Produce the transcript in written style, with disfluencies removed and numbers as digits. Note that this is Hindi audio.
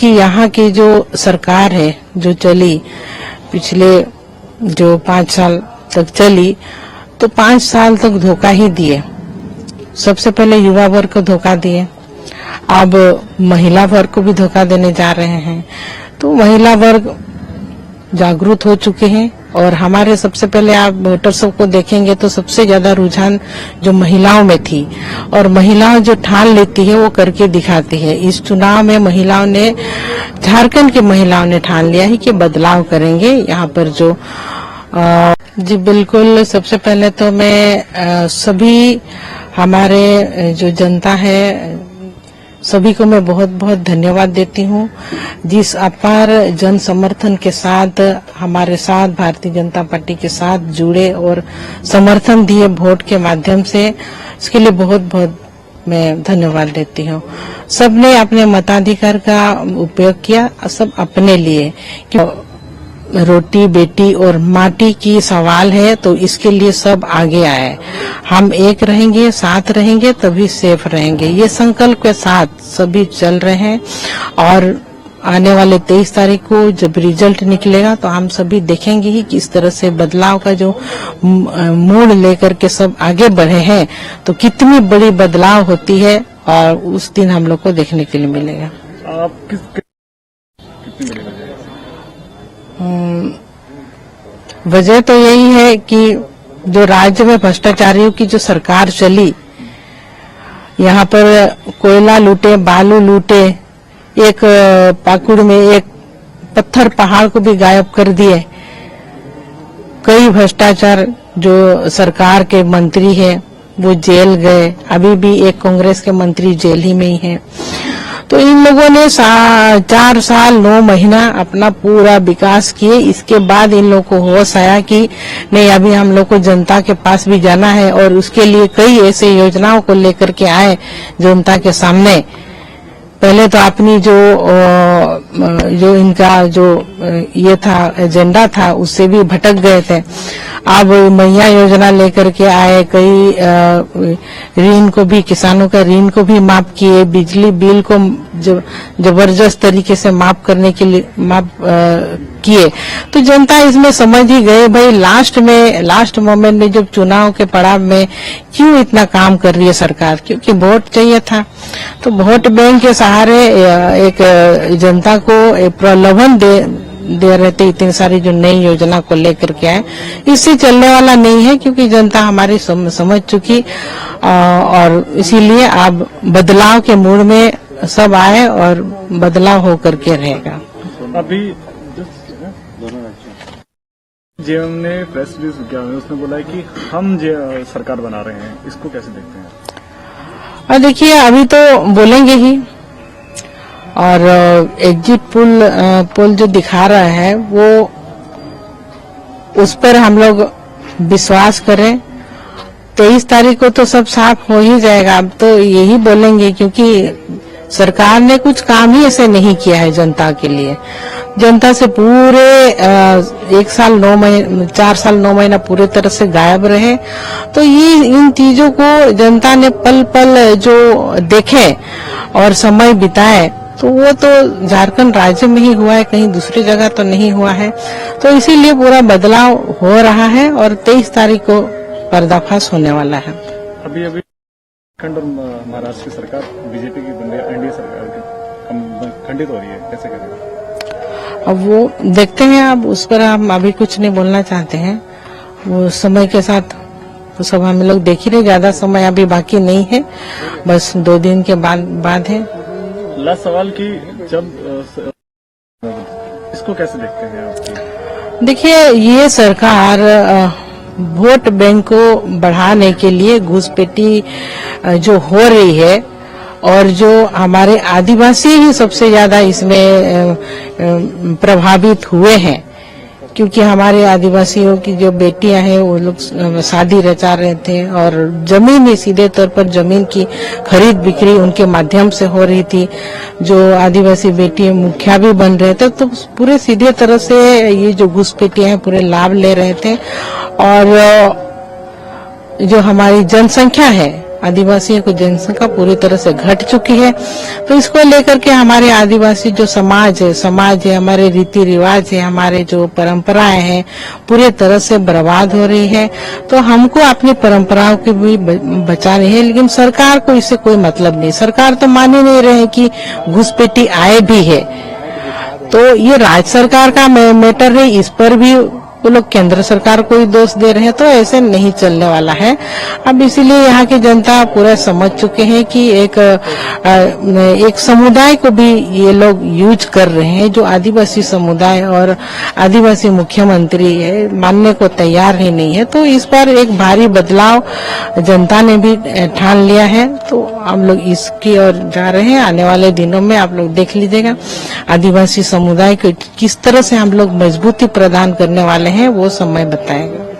क्योंकि यहाँ की जो सरकार है जो चली पिछले जो 5 साल तक चली, तो 5 साल तक धोखा ही दिए। सबसे पहले युवा वर्ग को धोखा दिए, अब महिला वर्ग को भी धोखा देने जा रहे हैं। तो महिला वर्ग जागरूक हो चुके हैं और हमारे सबसे पहले आप वोटर्स को देखेंगे तो सबसे ज्यादा रुझान जो महिलाओं में थी, और महिलाएं जो ठान लेती है वो करके दिखाती है। इस चुनाव में महिलाओं ने, झारखंड की महिलाओं ने ठान लिया है कि बदलाव करेंगे। यहाँ पर जो जी बिल्कुल, सबसे पहले तो मैं सभी हमारे जो जनता है सभी को मैं बहुत बहुत धन्यवाद देती हूँ, जिस अपार जन समर्थन के साथ हमारे साथ भारतीय जनता पार्टी के साथ जुड़े और समर्थन दिए वोट के माध्यम से। इसके लिए बहुत बहुत मैं धन्यवाद देती हूँ। सबने अपने मताधिकार का उपयोग किया, सब अपने लिए। रोटी बेटी और माटी की सवाल है, तो इसके लिए सब आगे आए। हम एक रहेंगे, साथ रहेंगे, तभी सेफ रहेंगे। ये संकल्प के साथ सभी चल रहे हैं और आने वाले 23 तारीख को जब रिजल्ट निकलेगा तो हम सभी देखेंगे ही किस तरह से बदलाव का जो मूड लेकर के सब आगे बढ़े हैं, तो कितनी बड़ी बदलाव होती है और उस दिन हम लोग को देखने के लिए मिलेगा। आप कितनी बड़ी वजह तो यही है कि जो राज्य में भ्रष्टाचारियों की जो सरकार चली, यहाँ पर कोयला लूटे, बालू लूटे, एक पाकुड़ में एक पत्थर पहाड़ को भी गायब कर दिए। कई भ्रष्टाचार जो सरकार के मंत्री है वो जेल गए, अभी भी एक कांग्रेस के मंत्री जेल ही में ही है। तो इन लोगों ने 4 साल 9 महीना अपना पूरा विकास किए। इसके बाद इन लोगों को होश आया कि नहीं, अभी हम लोग को जनता के पास भी जाना है, और उसके लिए कई ऐसे योजनाओं को लेकर के आए जनता के सामने। पहले तो अपनी जो इनका जो ये था एजेंडा था उससे भी भटक गए थे। अब मैया योजना लेकर के आए, कई ऋण को भी, किसानों का ऋण को भी माफ किए, बिजली बिल को जबरदस्त तरीके से माफ करने के लिए किए। तो जनता इसमें समझ ही गए भाई लास्ट मोमेंट में जब चुनाव के पड़ाव में क्यों इतना काम कर रही है सरकार, क्योंकि वोट चाहिए था। तो वोट बैंक के सहारे एक जनता को एक प्रलोभन दे रहे थे, इतनी सारी जो नई योजना को लेकर के आए। इससे चलने वाला नहीं है, क्योंकि जनता हमारी समझ चुकी, और इसीलिए अब बदलाव के मूड में सब आए और बदलाव हो करके रहेगा। अभी जेएम ने प्रेस रिलीज किया, उसने बोला है कि हम सरकार बना रहे हैं, इसको कैसे देखते हैं? और देखिए, अभी तो बोलेंगे ही, और एग्जिट पोल जो दिखा रहा है वो उस पर हम लोग विश्वास करें। 23 तारीख को तो सब साफ हो ही जाएगा। अब तो यही बोलेंगे, क्योंकि सरकार ने कुछ काम ही ऐसे नहीं किया है जनता के लिए। जनता से पूरे 4 साल 9 महीना पूरे तरह से गायब रहे। तो ये इन चीजों को जनता ने पल पल जो देखे और समय बिताए, तो वो तो झारखंड राज्य में ही हुआ है, कहीं दूसरी जगह तो नहीं हुआ है। तो इसीलिए पूरा बदलाव हो रहा है और 23 तारीख को पर्दाफाश होने वाला है। अभी झारखंड और महाराष्ट्र की सरकार बीजेपी की एनडीए सरकार खंडित हो रही है, कैसे करेगा? अब वो देखते हैं, अब उस पर हम अभी कुछ नहीं बोलना चाहते हैं। वो समय के साथ तो सब हम लोग देख ही रहे, ज्यादा समय अभी बाकी नहीं है, बस 2 दिन के बाद है। लास्ट सवाल की, जब इसको कैसे देखते हैं आप? देखिए, ये सरकार वोट बैंक को बढ़ाने के लिए घुसपैठी जो हो रही है, और जो हमारे आदिवासी ही सबसे ज्यादा इसमें प्रभावित हुए हैं, क्योंकि हमारे आदिवासियों की जो बेटियां हैं वो लोग शादी रचा रहे थे, और जमीन ही सीधे तौर पर जमीन की खरीद बिक्री उनके माध्यम से हो रही थी। जो आदिवासी बेटियां मुखिया भी बन रहे थे, तो पूरे सीधे तरह से ये जो घुसपैठियां हैं पूरे लाभ ले रहे थे। और जो हमारी जनसंख्या है आदिवासियों की जनसंख्या पूरी तरह से घट चुकी है। तो इसको लेकर के हमारे आदिवासी जो समाज है, हमारे रीति रिवाज है, हमारे जो परंपराएं हैं, पूरी तरह से बर्बाद हो रही है। तो हमको अपनी परंपराओं की भी बचानी है, लेकिन सरकार को इससे कोई मतलब नहीं। सरकार तो मान ही नहीं रहे कि घुसपैठी आए भी है। तो ये राज्य सरकार का मैटर है, इस पर भी वो लोग केंद्र सरकार को ही दोष दे रहे हैं। तो ऐसे नहीं चलने वाला है। अब इसीलिए यहाँ की जनता पूरा समझ चुके हैं कि एक समुदाय को भी ये लोग यूज कर रहे हैं, जो आदिवासी समुदाय और आदिवासी मुख्यमंत्री है, मानने को तैयार ही नहीं है। तो इस पर एक भारी बदलाव जनता ने भी ठान लिया है। तो हम लोग इसकी ओर जा रहे हैं। आने वाले दिनों में आप लोग देख लीजिएगा आदिवासी समुदाय को किस तरह से हम लोग मजबूती प्रदान करने वाले हैं, वो समय बताएगा।